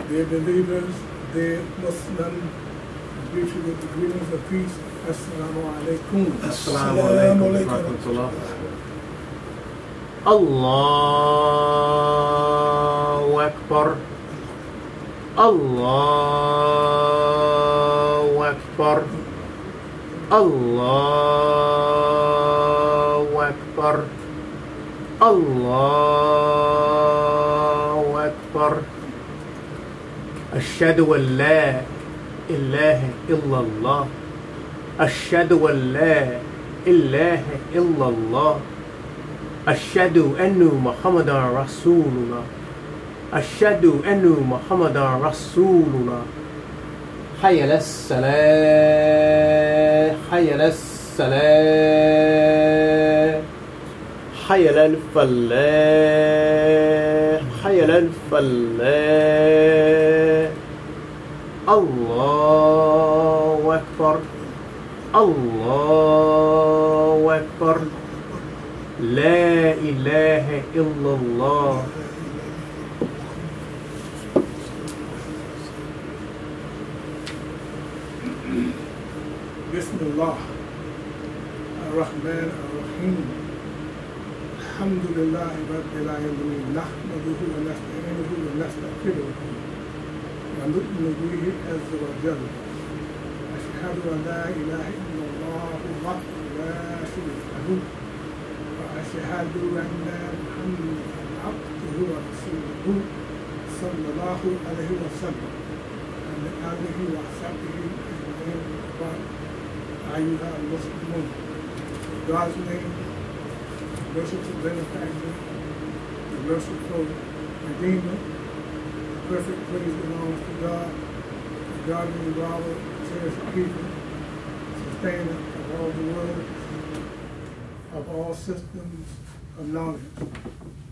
Dear believers, dear Muslim, I greet you with the greetings of peace. Assalamu alaikum. Assalamu alaikum wa rahmatullah. Allahu Akbar. Allahu Akbar. Allahu Akbar. Allahu Akbar. Ashhadu an la ilaha illallah. Ashhadu an la ilaha illallah. Ashhadu anna Muhammadan Rasulullah. Ashhadu anna Muhammadan Rasulullah. Hayya as-salah, hayya as-salah, hayya al-falah, hayya al-falah. Allahu Akbar. Allahu Akbar. La ilaha illallah. Bismillah ar-Rahman ar-Rahim. Alhamdulillah Rabbil Alamin. Nahmaduhu wa nasta'inuhu wa nastaghfiruhu wa nu'minu bihi azza wa jalla. أشهد أن لا إله إلا الله وحده لا شريك له وأشهد أن محمدا عبده ورسوله صلى الله عليه وسلم وعلى آله وصحبه أجمعين وبعد. أيها المسلمون, God's name, merciful benefactor, the merciful Redeemer, perfect praise belongs to God, the guardian robber, people, sustainer of all the worlds, of all systems of knowledge.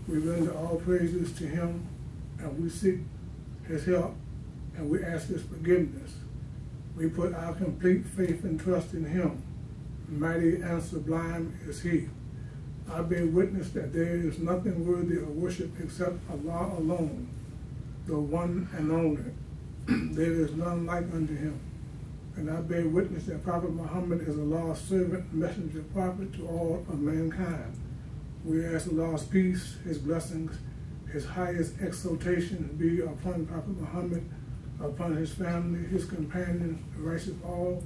We render all praises to him, and we seek his help, and we ask his forgiveness. We put our complete faith and trust in him. Mighty and sublime is he. I bear witness that there is nothing worthy of worship except Allah alone, the one and only. There is none like unto him. And I bear witness that Prophet Muhammad is Allah's servant, messenger, prophet to all of mankind. We ask Allah's peace, his blessings, his highest exaltation be upon Prophet Muhammad, upon his family, his companions, the righteous all.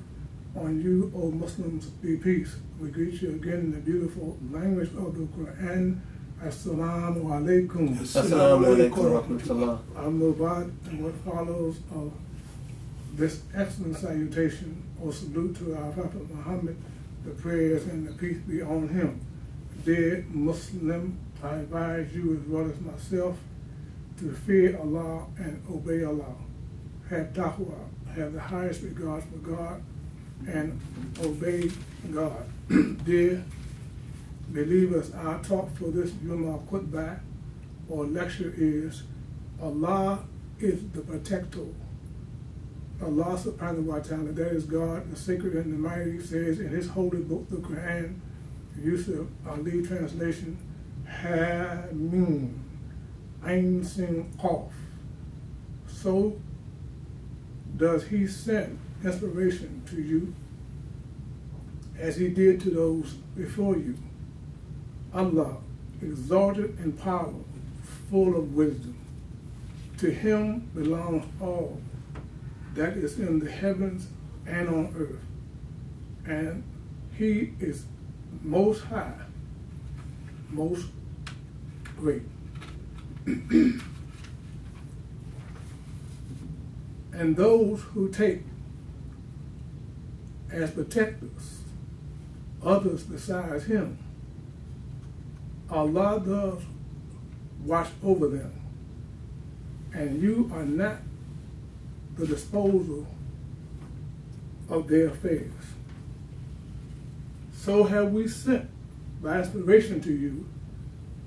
On you, O Muslims, be peace. We greet you again in the beautiful language of the Quran. Assalamu alaikum. Assalamu alaikum wa rahmatullah. Al-Mubad, and what follows of this excellent salutation or salute to our Prophet Muhammad, the prayers and the peace be on him. Dear Muslim, I advise you as well as myself to fear Allah and obey Allah. Have taqwa, have the highest regard for God, and obey God. Dear believers, our talk for this Jummah khutbah or lecture is, Allah is the protector. Allah subhanahu wa ta'ala, that is God, the sacred and the mighty, says in his holy book, the Quran, Yusuf Ali translation, Hamim, Ain Sin Qaf. So does he send inspiration to you as he did to those before you. Allah, exalted in power, full of wisdom. To him belongs all that is in the heavens and on earth. And he is most high, most great. And those who take as protectors others besides him, Allah does watch over them, and you are not the disposal of their affairs. So have we sent by inspiration to you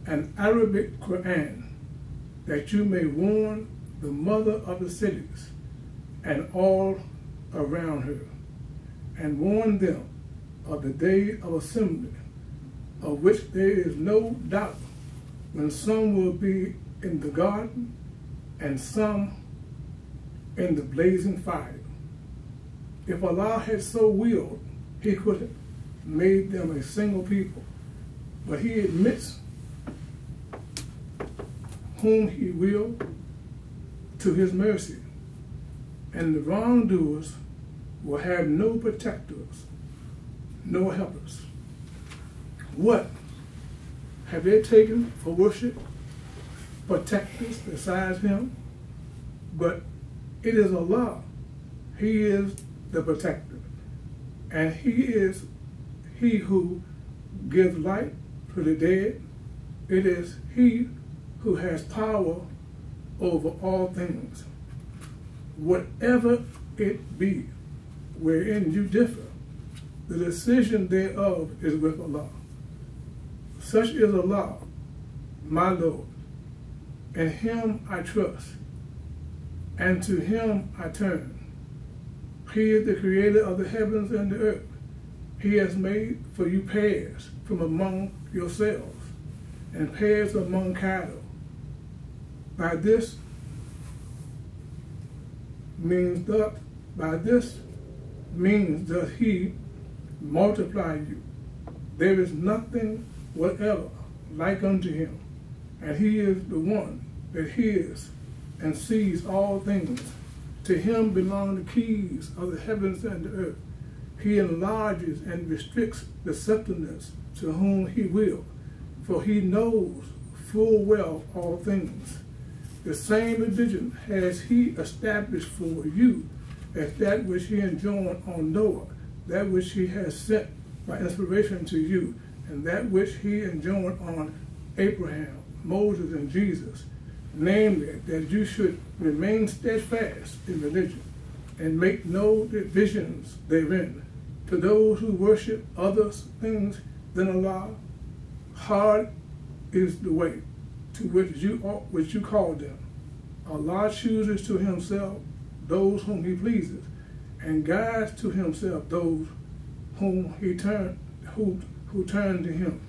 an Arabic Quran, that you may warn the mother of the cities and all around her, and warn them of the day of assembly, of which there is no doubt, when some will be in the garden and some in the blazing fire. If Allah had so willed, he could have made them a single people. But he admits whom he will to his mercy, and the wrongdoers will have no protectors, no helpers. What have they taken for worship protectors besides him? But it is Allah. He is the protector, and he is he who gives light to the dead. It is he who has power over all things. Whatever it be wherein you differ, the decision thereof is with Allah. Such is Allah, my Lord, and him I trust, and to him I turn. He is the creator of the heavens and the earth. He has made for you pairs from among yourselves, and pairs among cattle. By this means does he multiply you. There is nothing whatever like unto him, and he is the one that hears and sees all things. To him belong the keys of the heavens and the earth. He enlarges and restricts the sustenance to whom he will, for he knows full well all things. The same religion has he established for you as that which he enjoined on Noah, that which he has sent by inspiration to you, and that which he enjoined on Abraham, Moses, and Jesus, namely, that you should remain steadfast in religion and make no divisions therein. To those who worship other things than Allah, hard is the way to which you call them. Allah chooses to himself those whom he pleases, and guides to himself those whom who turn to him.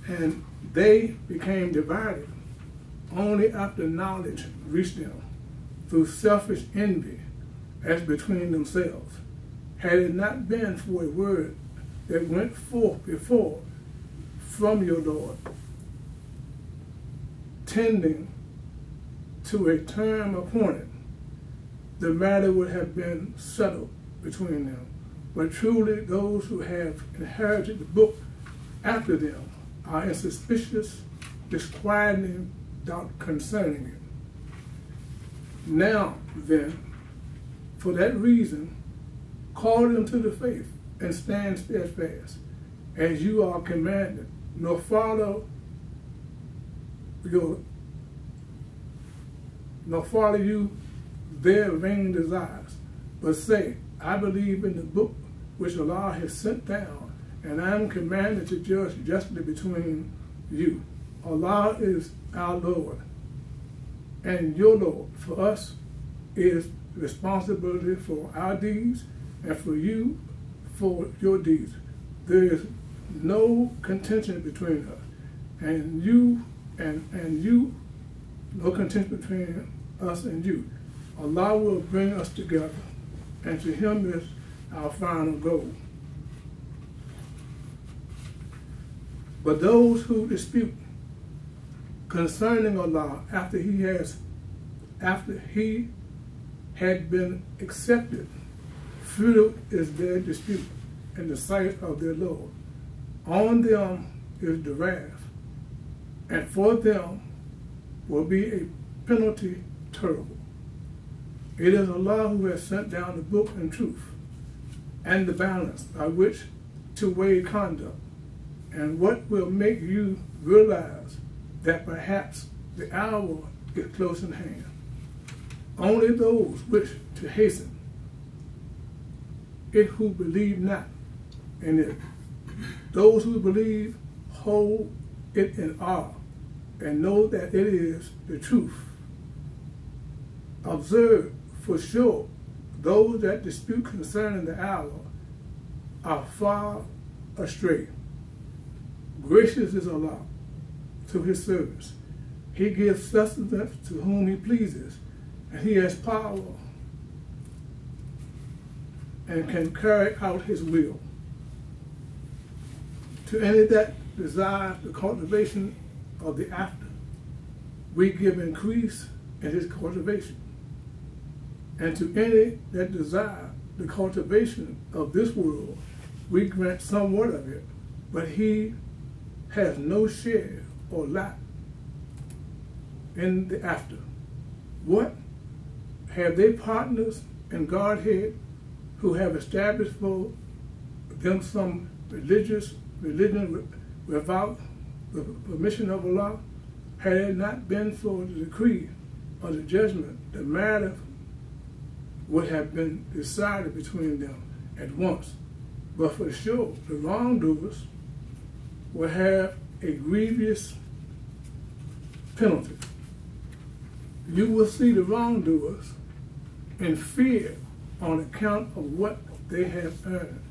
And they became divided only after knowledge reached them, through selfish envy as between themselves. Had it not been for a word that went forth before from your Lord, tending to a term appointed, the matter would have been settled between them. But truly those who have inherited the book after them are in suspicious, disquieting doubt concerning it. Now then, for that reason, call them to the faith and stand steadfast, as you are commanded, nor follow you their vain desires, but say, I believe in the book which Allah has sent down, and I am commanded to judge justly between you. Allah is our Lord and your Lord. For us is responsibility for our deeds, and for you for your deeds. There is no contention between us, and you, no contention between us and you. Allah will bring us together, and to him is our final goal. But those who dispute concerning Allah after he had been accepted, futile is their dispute in the sight of their Lord. On them is the wrath, and for them will be a penalty terrible. It is Allah who has sent down the book in truth, and the balance by which to weigh conduct, and what will make you realize that perhaps the hour is close in hand. Only those wish to hasten it who believe not in it. Those who believe hold it in awe and know that it is the truth. Observe for sure those that dispute concerning the hour are far astray. Gracious is Allah to his servants. He gives sustenance to whom he pleases, and he has power and can carry out his will. To any that desires the cultivation of the after, we give increase in his cultivation. And to any that desire the cultivation of this world, we grant somewhat of it, but he has no share or lot in the after. What? Have they partners in Godhead who have established for them some religion without the permission of Allah? Had it not been for the decree or the judgment, the matter would have been decided between them at once. But for sure, the wrongdoers will have a grievous penalty. You will see the wrongdoers in fear on account of what they have earned,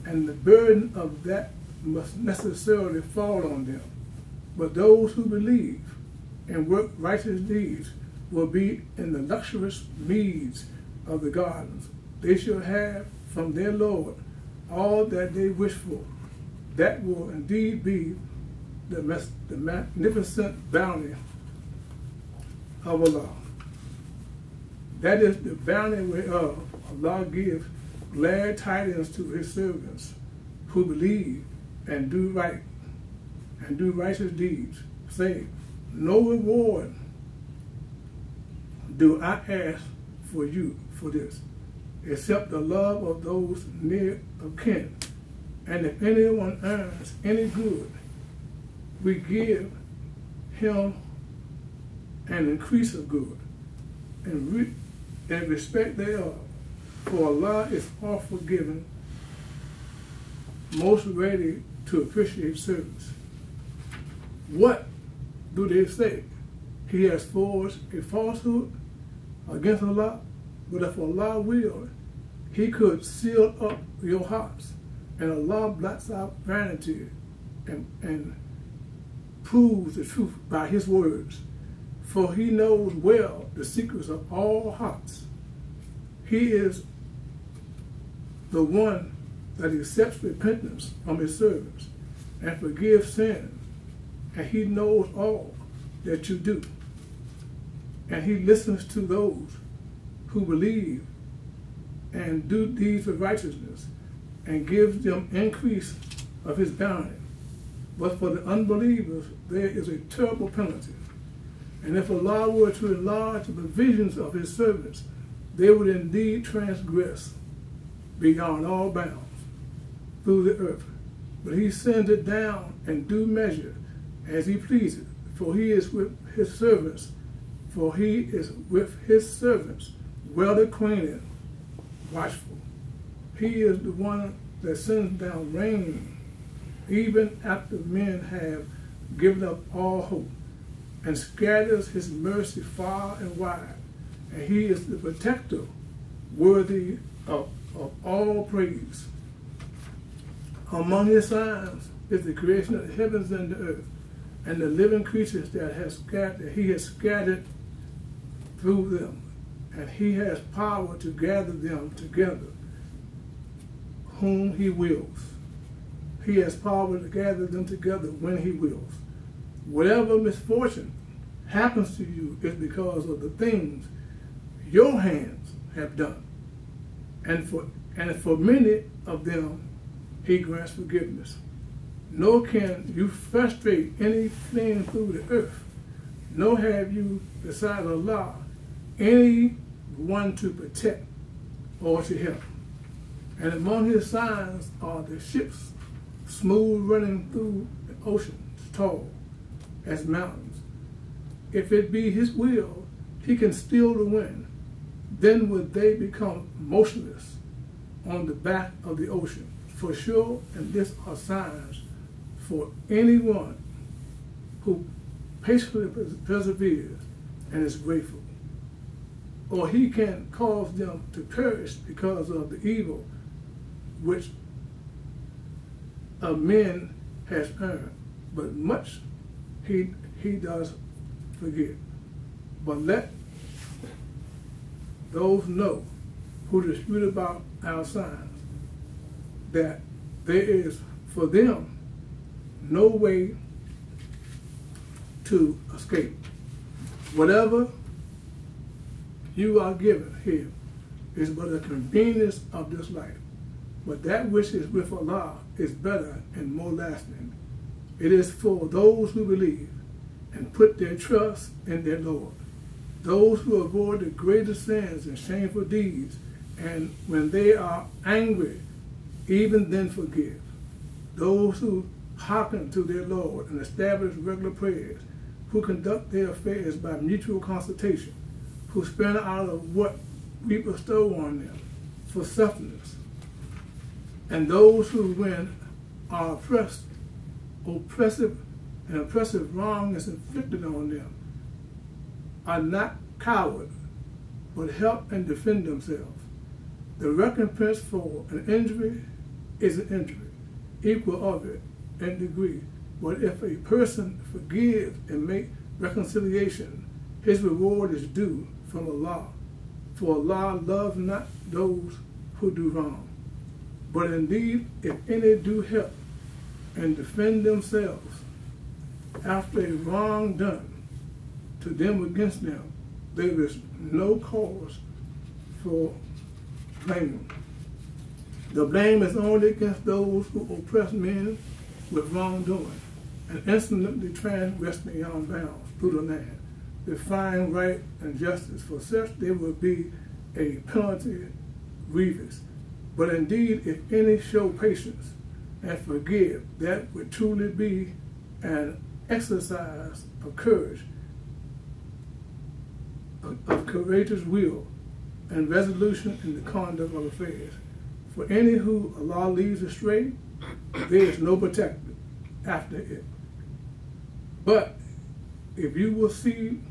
and the burden of that must necessarily fall on them. But those who believe and work righteous deeds will be in the luxurious meads of the gardens. They shall have from their Lord all that they wish for. That will indeed be the magnificent bounty of Allah. That is the bounty whereof Allah gives glad tidings to his servants who believe and do right and do righteous deeds, saying, no reward do I ask for you for this, except the love of those near of kin. And if anyone earns any good, we give him an increase of good, and respect thereof. For Allah is all forgiving, most ready to appreciate service. What do they say? He has forged a falsehood against Allah, but if Allah willed, he could seal up your hearts, and Allah blots out vanity and proves the truth by his words. For he knows well the secrets of all hearts. He is the one that accepts repentance from his servants and forgives sins, and he knows all that you do. And he listens to those who believe and do deeds of righteousness, and gives them increase of his bounty. But for the unbelievers, there is a terrible penalty. And if Allah were to enlarge the provisions of his servants, they would indeed transgress beyond all bounds through the earth. But he sends it down in due measure as he pleases, for he is with his servants, well acquainted, watchful. He is the one that sends down rain, even after men have given up all hope, and scatters his mercy far and wide. And he is the protector, worthy of all praise. Among his signs is the creation of the heavens and the earth, and the living creatures that he has scattered through them, and he has power to gather them together, whom he wills. He has power to gather them together when he wills. Whatever misfortune happens to you is because of the things your hands have done. And for many of them, he grants forgiveness. Nor can you frustrate anything through the earth, nor have you, besides Allah, any one to protect or to help. And among his signs are the ships, smooth running through the oceans, tall as mountains. If it be his will, he can still the wind. Then would they become motionless on the back of the ocean. For sure, and this are signs for anyone who patiently perseveres and is grateful. Or he can cause them to perish because of the evil which a man has earned, but much he does forget. But let those know who dispute about our signs, that there is for them no way to escape. Whatever you are given here is but a convenience of this life, but that which is with Allah is better and more lasting. It is for those who believe and put their trust in their Lord, those who avoid the greatest sins and shameful deeds, and when they are angry, even then forgive. Those who hearken to their Lord and establish regular prayers, who conduct their affairs by mutual consultation, who spend out of what we bestow on them for sustenance, and those who, when are oppressive wrong is inflicted on them, are not cowards, but help and defend themselves. The recompense for an injury is an injury, equal of it in degree. But if a person forgives and makes reconciliation, his reward is due from Allah. For Allah loves not those who do wrong. But indeed, if any do help and defend themselves after a wrong done to them against them, there is no cause for blame. The blame is only against those who oppress men with wrongdoing and insolently transgress beyond bounds through the land, defying right and justice. For such there will be a penalty grievous. But indeed, if any show patience and forgive, that would truly be an exercise of courage, of courageous will and resolution in the conduct of affairs. For any who Allah leads astray, there is no protector after it. But if you will see,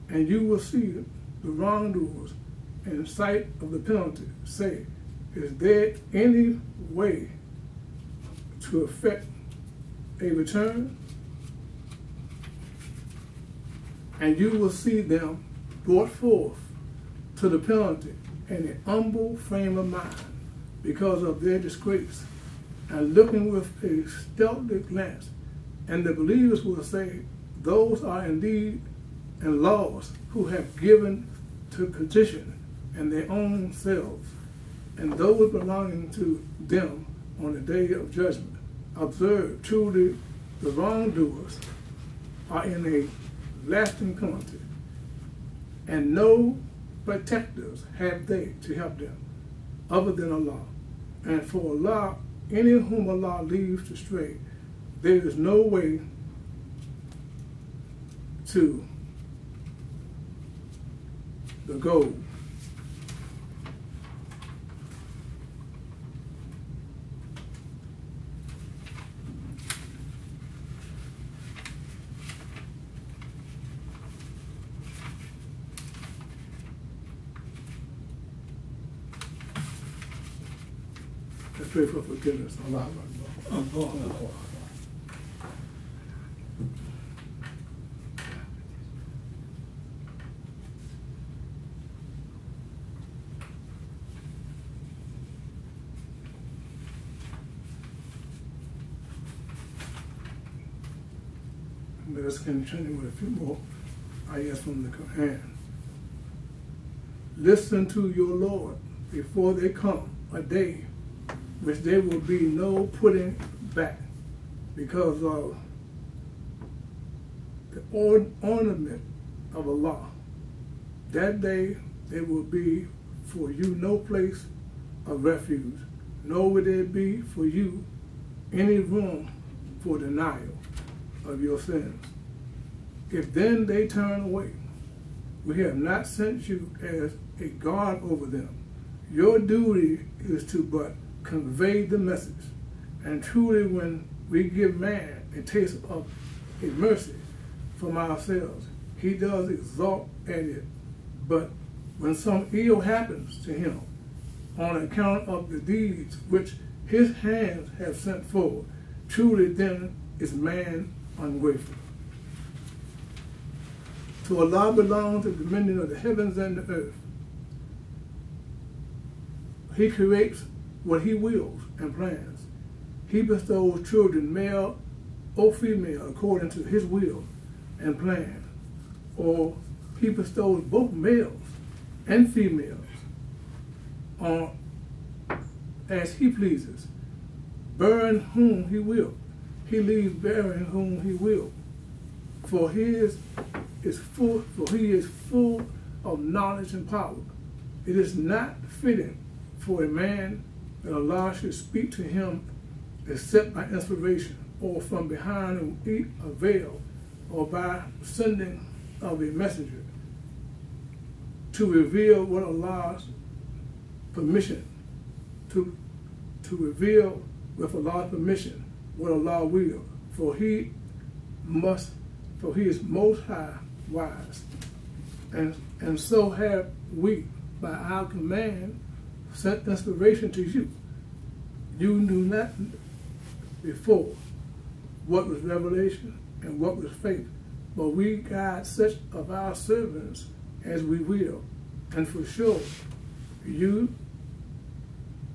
and you will see the wrongdoers in sight of the penalty, say, is there any way to effect a return? And you will see them brought forth to the penalty in an humble frame of mind because of their disgrace, and looking with a stealthy glance. And the believers will say, those are indeed and laws who have given to petition and their own selves, and those belonging to them on the day of judgment. Observe, truly the wrongdoers are in a lasting penalty, and no protectors have they to help them other than Allah. And for Allah, any whom Allah leaves to stray, there is no way to the goal. Let's pray for forgiveness. Allah. Let us continue with a few more ayahs from the Quran. Listen to your Lord before they come a day which there will be no putting back because of the ornament of Allah. That day there will be for you no place of refuge, nor will there be for you any room for denial of your sins. If then they turn away, we have not sent you as a guard over them. Your duty is to but convey the message. And truly when we give man a taste of a mercy from ourselves, he does exult at it. But when some ill happens to him on account of the deeds which his hands have sent forward, truly then is man ungrateful. To Allah belongs the dominion of the heavens and the earth. He creates what he wills and plans. He bestows children, male or female, according to his will and plan. Or he bestows both males and females as he pleases, bearing whom he will. He leaves bearing whom he will. For he is full of knowledge and power. It is not fitting for a man that Allah should speak to him except by inspiration, or from behind a veil, or by sending of a messenger, to reveal what Allah's permission, to reveal with Allah's permission what Allah will, for he is most high wise. And so have we, by our command, sent inspiration to you. You knew not before what was revelation and what was faith, but we guide such of our servants as we will. And for sure, you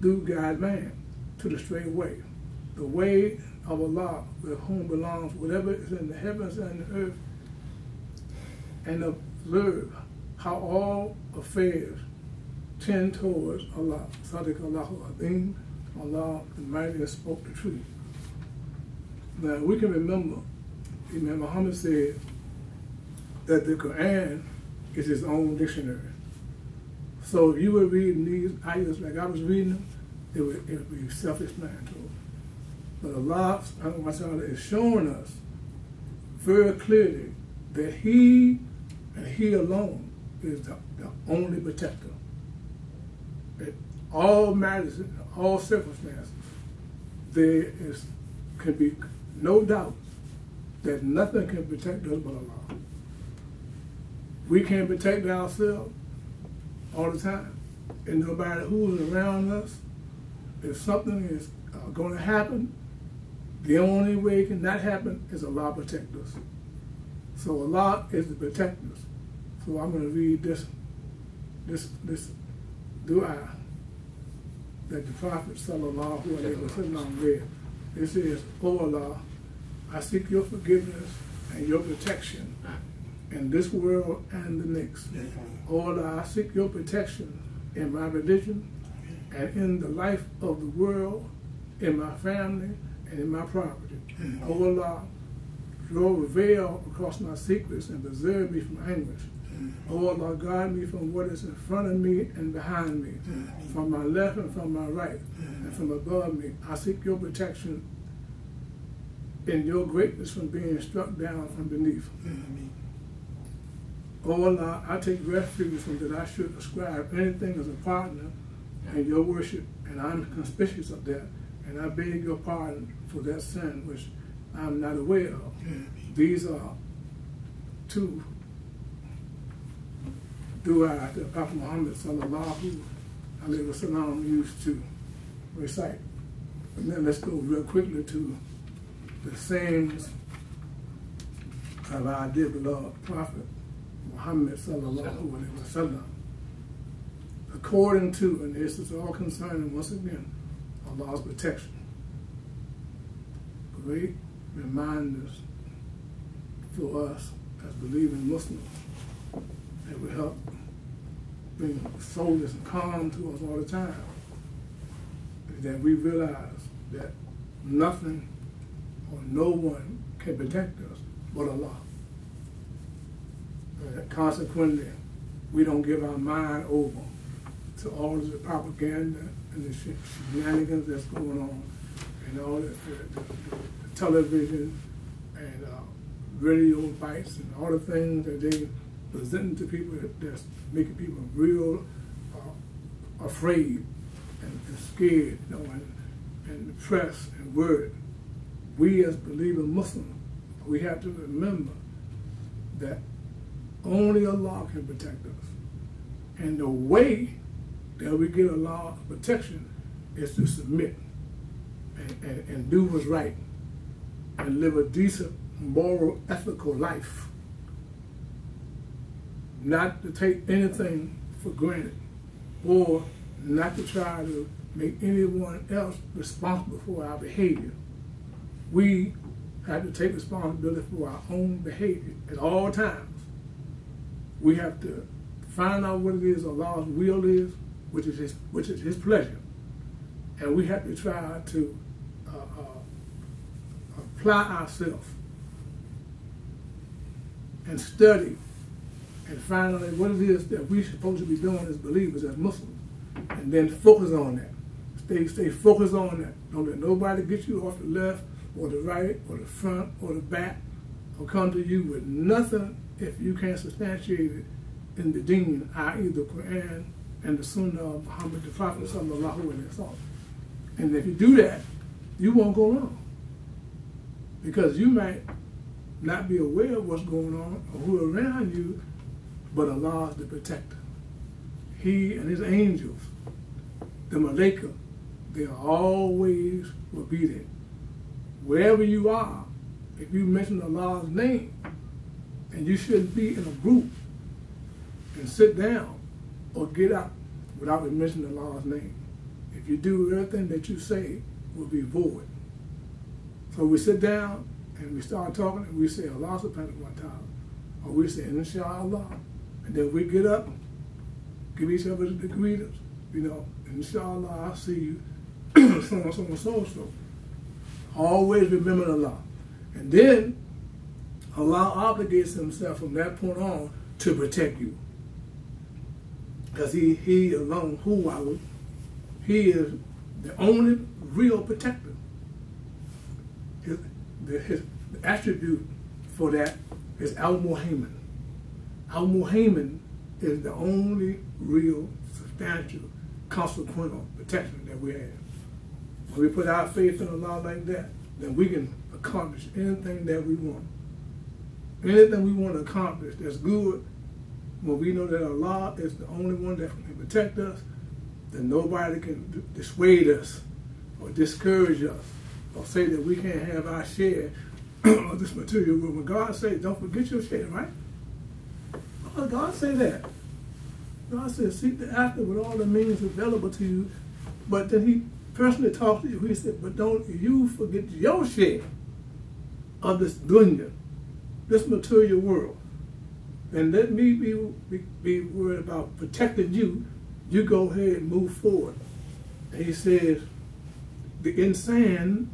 do guide man to the straight way, the way of Allah, with whom belongs whatever is in the heavens and the earth, and observe how all affairs tend towards Allah. Sadiq Allahu Azim, Allah the Mighty spoke the truth. Now we can remember, Imam Muhammad said that the Quran is his own dictionary. So if you were reading these ayahs like I was reading them, it would be self-explanatory. But Allah is showing us very clearly that He and He alone is the only protector. In all matters, in all circumstances, can be no doubt that nothing can protect us but Allah. We can't protect ourselves all the time. And no matter who's around us, if something is going to happen, the only way it can not happen is Allah protect us. So Allah is the protector. So I'm going to read this dua that the Prophet sallallahu alaihi wasallam read. It says, "O Allah, I seek your forgiveness and your protection in this world and the next. O Allah, I seek your protection in my religion and in the life of the world, in my family, and in my property. O Allah, draw a veil across my secrets and preserve me from anguish. O Allah, guide me from what is in front of me and behind me, from my left and from my right, and from above me. I seek your protection in your greatness from being struck down from beneath. O Allah, I take refuge from that I should ascribe anything as a partner in your worship, and I'm conspicuous of that, and I beg your pardon for that sin which I'm not aware of." These are two dua that Prophet Muhammad sallallahu alaihi wasallam used to recite. And then let's go real quickly to the sayings of our dear beloved Prophet Muhammad sallallahu alaihi wasallam. According to, and this is all concerning once again Allah's protection, great reminders for us as believing Muslims that will help bring solace and calm to us all the time, is that we realize that nothing or no one can protect us but Allah. And consequently, we don't give our mind over to all of the propaganda and the shenanigans that's going on, and all the television and radio bites and all the things that they present to people that's making people real afraid and scared, you know, and depressed and worried. We as believing Muslims, we have to remember that only Allah can protect us. And the way that we get Allah's protection is to submit and do what's right and live a decent, moral, ethical life. Not to take anything for granted or not to try to make anyone else responsible for our behavior. We have to take responsibility for our own behavior at all times. We have to find out what it is Allah's will is, which is His pleasure, and we have to try to apply ourselves and study and find out what it is that we're supposed to be doing as believers, as Muslims, and then focus on that. Stay focused on that. Don't let nobody get you off the left or the right or the front or the back or come to you with nothing if you can't substantiate it in the deen, i.e. the Quran and the Sunnah of Muhammad, the Prophet sallallahu alaihi wasallam. And if you do that, you won't go wrong. Because you might not be aware of what's going on or who around you, but Allah is the protector. He and His angels, the Malaika, they always will be there. Wherever you are, if you mention Allah's name, and you shouldn't be in a group and sit down or get up without mentioning Allah's name. If you do, everything that you say will be void. So we sit down and we start talking and we say Allah subhanahu wa ta'ala, or we say inshallah, and then we get up, give each other the greetings, inshallah, I'll see you, so and so and so and so. Always remember Allah. And then Allah obligates Himself from that point on to protect you. Because He alone, He is the only real protector. The attribute for that is Al-Muhaymin. Al-Muhaymin is the only real, substantial, consequential protection that we have. When we put our faith in Allah like that, then we can accomplish anything that we want. Anything we want to accomplish that's good, when we know that Allah is the only one that can protect us, then nobody can dissuade us or discourage us or say that we can't have our share of this material world. When God says, don't forget your share, right? Oh, God say that. God says, seek the after with all the means available to you. But then He personally talks to you. He said, but don't you forget your share of this dunya, this material world. And let me be worried about protecting you. You go ahead and move forward. And He says, the insan,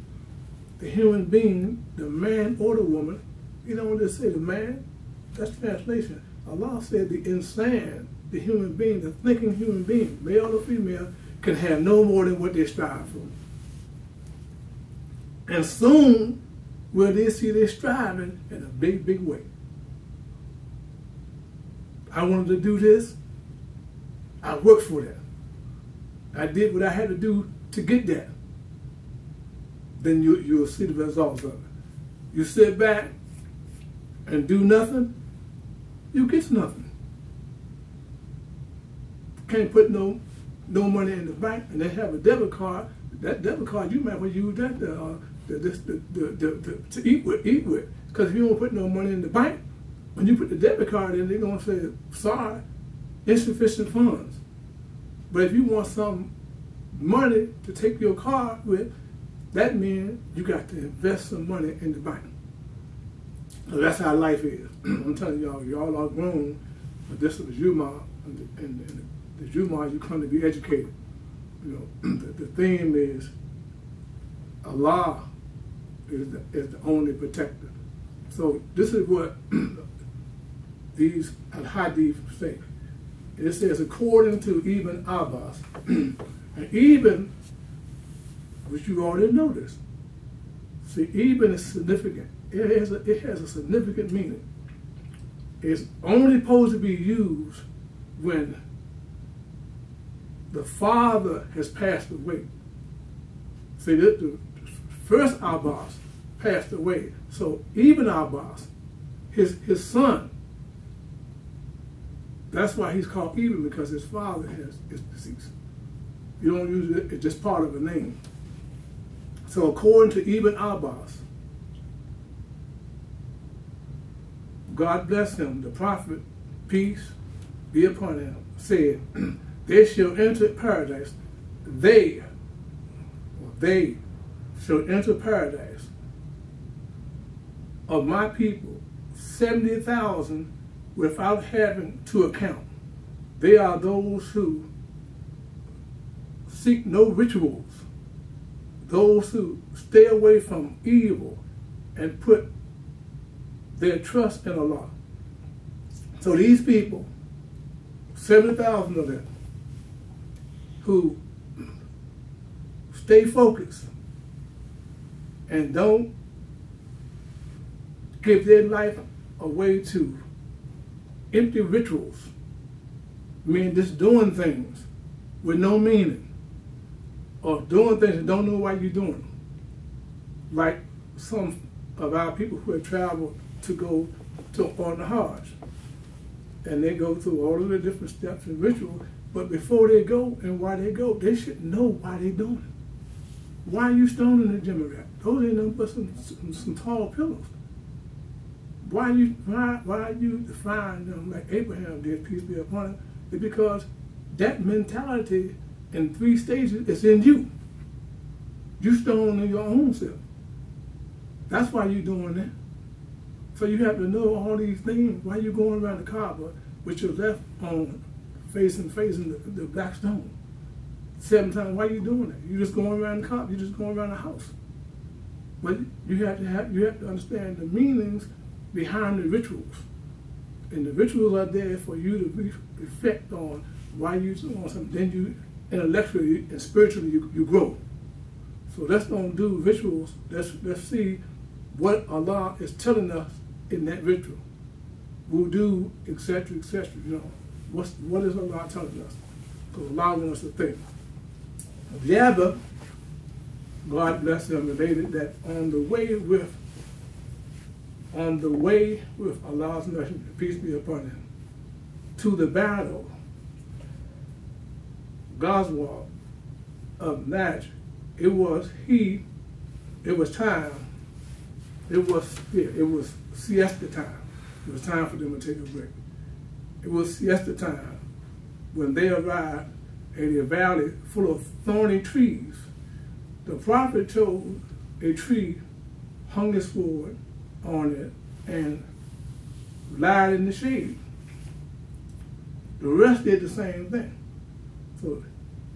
the human being, the man or the woman, you don't want to say the man, that's translation. Allah said the insan, the human being, the thinking human being, male or female, can have no more than what they strive for. And soon will they see they striving in a big, big way. I wanted to do this. I worked for that. I did what I had to do to get that. Then you'll see the results of it. You sit back and do nothing, you get nothing. Can't put no money in the bank and then have a debit card. That debit card, you might want to use that to eat with. Because if you don't put no money in the bank, when you put the debit card in, they're going to say, sorry, insufficient funds. But if you want some money to take your card with, that means you got to invest some money in the bank. So that's how life is. I'm telling y'all are grown, but this is Imam, and the Imam, you come to be educated. The theme is Allah is the only protector. So this is what these al-Hadith say. It says, according to Ibn Abbas, and Ibn, which you already noticed. See, Ibn is significant. It has a significant meaning. It's only supposed to be used when the father has passed away. See, the first Abbas passed away. So Ibn Abbas, his son, that's why he's called Ibn, because his father is deceased. You don't use it, it's just part of a name. So according to Ibn Abbas, God bless him, the prophet, peace be upon him, said, they shall enter paradise. They shall enter paradise of my people, 70,000 without having to account. They are those who seek no rituals, those who stay away from evil and put their trust in Allah. So these people, 70,000 of them, who stay focused and don't give their life away to empty rituals, meaning just doing things with no meaning, or doing things and don't know why you're doing them. Like some of our people who have traveled to go on the Hajj, and they go through all of the different steps and rituals, but before they go and why they go, they should know why they're doing it. Why are you stoning the Jimmy? Those ain't nothing but some tall pillows. Why you define them like Abraham did, peace be upon him? It's because that mentality in 3 stages is in you. You stoning your own self. That's why you're doing that. So you have to know all these things. Why you going around the Kaaba with your left arm facing the black stone 7 times? Why you doing that? You just going around the Kaaba. You just going around the house. But you have to understand the meanings behind the rituals, and the rituals are there for you to reflect on why you doing something. Then you intellectually and spiritually you grow. So let's don't do rituals. Let's see what Allah is telling us in that ritual. Wudu, etc., etc. You know, what is Allah telling us? Because Allah wants us to think. The other, God bless him, related that on the way with Allah's messenger, peace be upon him, to the battle, Ghazwa of Najd, it was siesta time. It was time for them to take a break. It was siesta time when they arrived in a valley full of thorny trees. The prophet told a tree, hung his sword on it, and lied in the shade. The rest did the same thing. So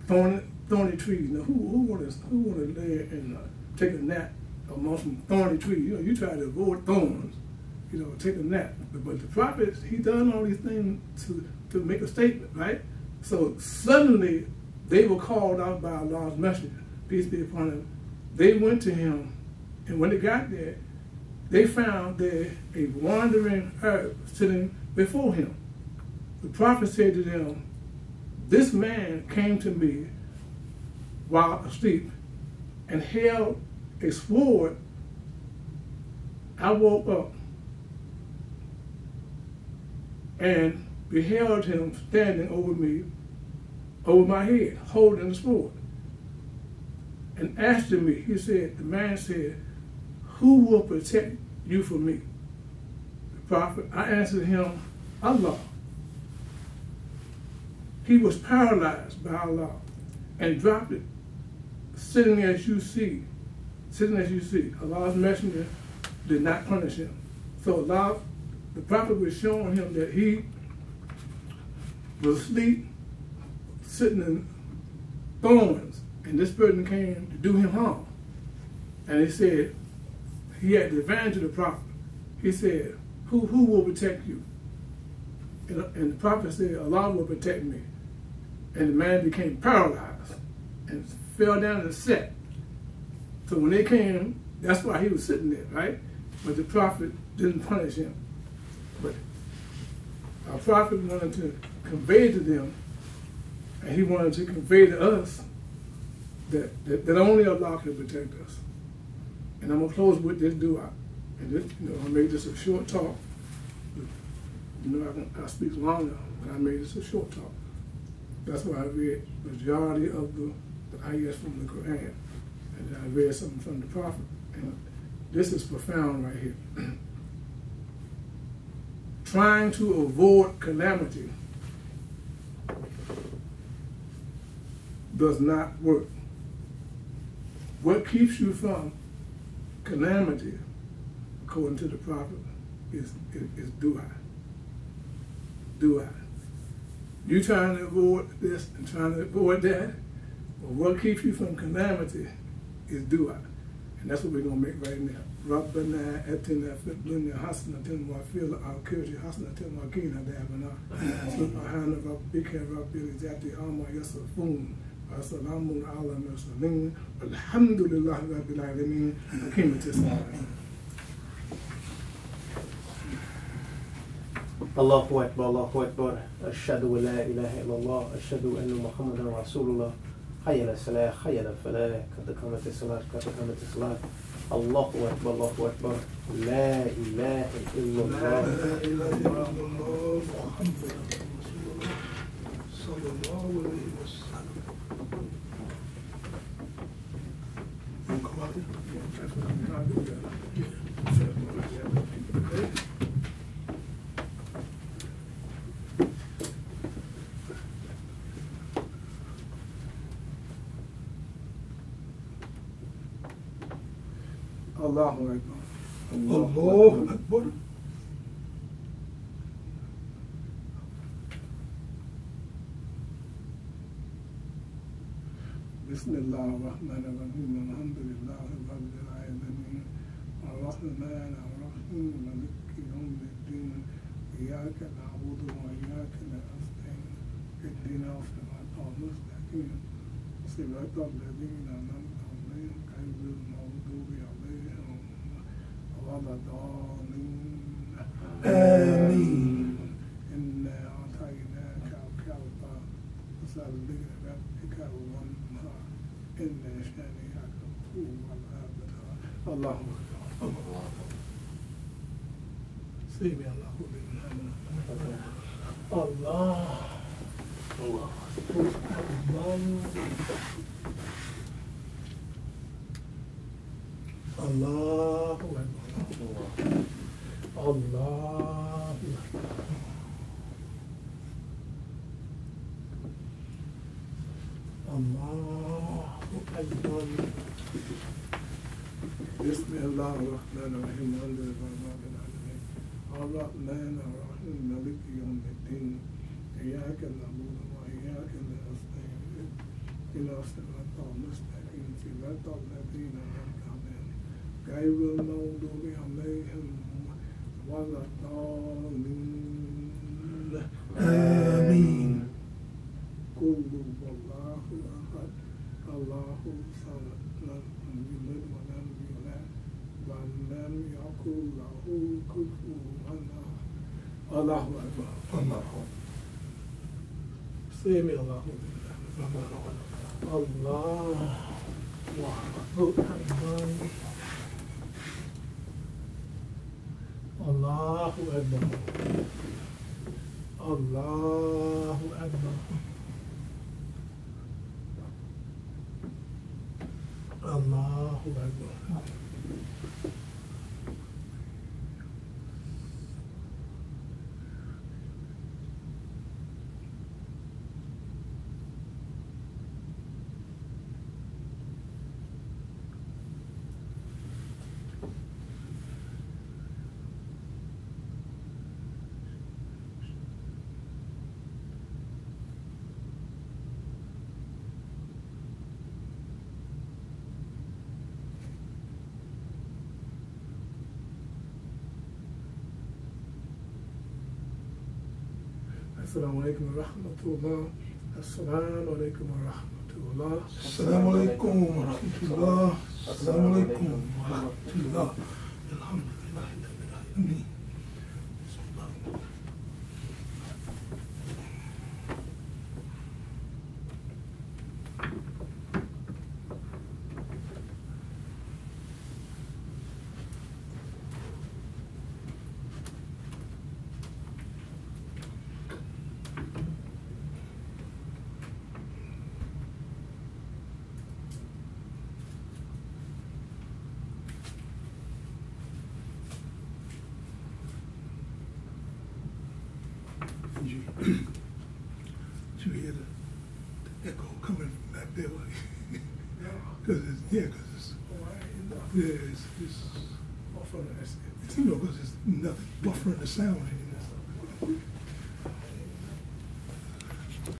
thorny trees. Now, who want to lay and take a nap among some thorny trees? You know, you try to avoid thorns. You know, take a nap. But the prophet, he done all these things to make a statement, right? So suddenly they were called out by Allah's messenger, peace be upon him. They went to him, and when they got there, they found there a wandering Arab sitting before him. The prophet said to them, "This man came to me while asleep and held a sword. I woke up and beheld him standing over my head, holding the sword, and asked me," he said, the man said, "Who will protect you from me?" The prophet, I answered him, "Allah." He was paralyzed by Allah and dropped it, sitting as you see. Allah's messenger did not punish him. So Allah, the prophet was showing him that he was asleep, sitting in thorns, and this person came to do him harm. And he said, he had the advantage of the prophet. He said, who will protect you? And the prophet said, Allah will protect me. And the man became paralyzed and fell down and sat. So when they came, that's why he was sitting there, right? But the prophet didn't punish him. But our prophet wanted to convey to them, and he wanted to convey to us that only Allah can protect us. And I'm gonna close with this dua. And this, I made this a short talk. I speak longer, but I made this a short talk. That's why I read the majority of the ayahs from the Quran, and I read something from the Prophet. And this is profound right here. Trying to avoid calamity does not work. What keeps you from calamity, according to the prophet, is dua. Dua. You trying to avoid this and trying to avoid that, but what keeps you from calamity is dua. And that's what we're going to make right now. ربنا اتنا في الدنيا حسنة وفي الآخرة حسنة وقنا عذاب النار سبحان ربك رب العزة عما يصفون وسلام على المرسلين والحمد لله رب العالمين. كلمة تسمعين. Allahu Akbar, Allahu Akbar. Ashhadu an la ilaha illallah. Ashhadu anna Muhammadan Rasulullah. Hayya ala salah, hayya ala falah. Qad qamat as-salat, qad qamat as-salat. Allahu Akbar, Allahu Akbar. La ilaha illallah. La ilaha illallah. Muhammadan Rasulullah. Sallallahu alayhi wa sallam. You come out here? That's what I'm trying to do. Allahu Akbar. Allahu Akbar. Bismillah ar-Rahman ar-Rahim. Alhamdulillah Rabbil Alamin. Ar-Rahman ar-Rahim. Maliki yawmiddin. Iyyaka na'budu wa iyyaka nasta'in. Ihdina as-siratal mustaqim. Siratal ladzina an'amta alayhim ghayril maghdubi alayhim wala ddallin. Ameen. Inna a'tainaka al-kawthar. Fasalli li rabbika wanhar. Inna shani'aka huwal abtar. Allahu Akbar. Sami Allahu liman hamidah. Allah. Allah. Allahu Akbar. Allahu Akbar. Allahu Akbar. Bismillah ar-Rahman ar-Rahim. Alhamdulillah Rabbil Alamin. Ar-Rahman ar-Rahim. Maliki yawmiddin. Iyyaka na'budu wa iyyaka nasta'in. Ihdina as-siratal mustaqim. Siratal ladzina an'amta alayhim ghayril maghdubi alayhim wala ddallin. Ameen. Qul huwallahu ahad. Allahu samad. Lam yalid wa lam yulad wa lam yakul lahu kufuwan ahad. Allahu Akbar. Allahu Akbar. Sami Allahu liman hamidah. Allahu Akbar. Allahu Akbar. Allahu Akbar. Allahu Akbar. Assalamu alaikum wa rahmatullah. Assalamu alaikum wa rahmatullah. Assalamu alaikum wa rahmatullah. Assalamu alaikum wa rahmatullah. Alhamdulillah Rabbil Alamin. Did you hear the echo coming from that that way. Because it's, you know, because it's nothing buffering the sound anymore.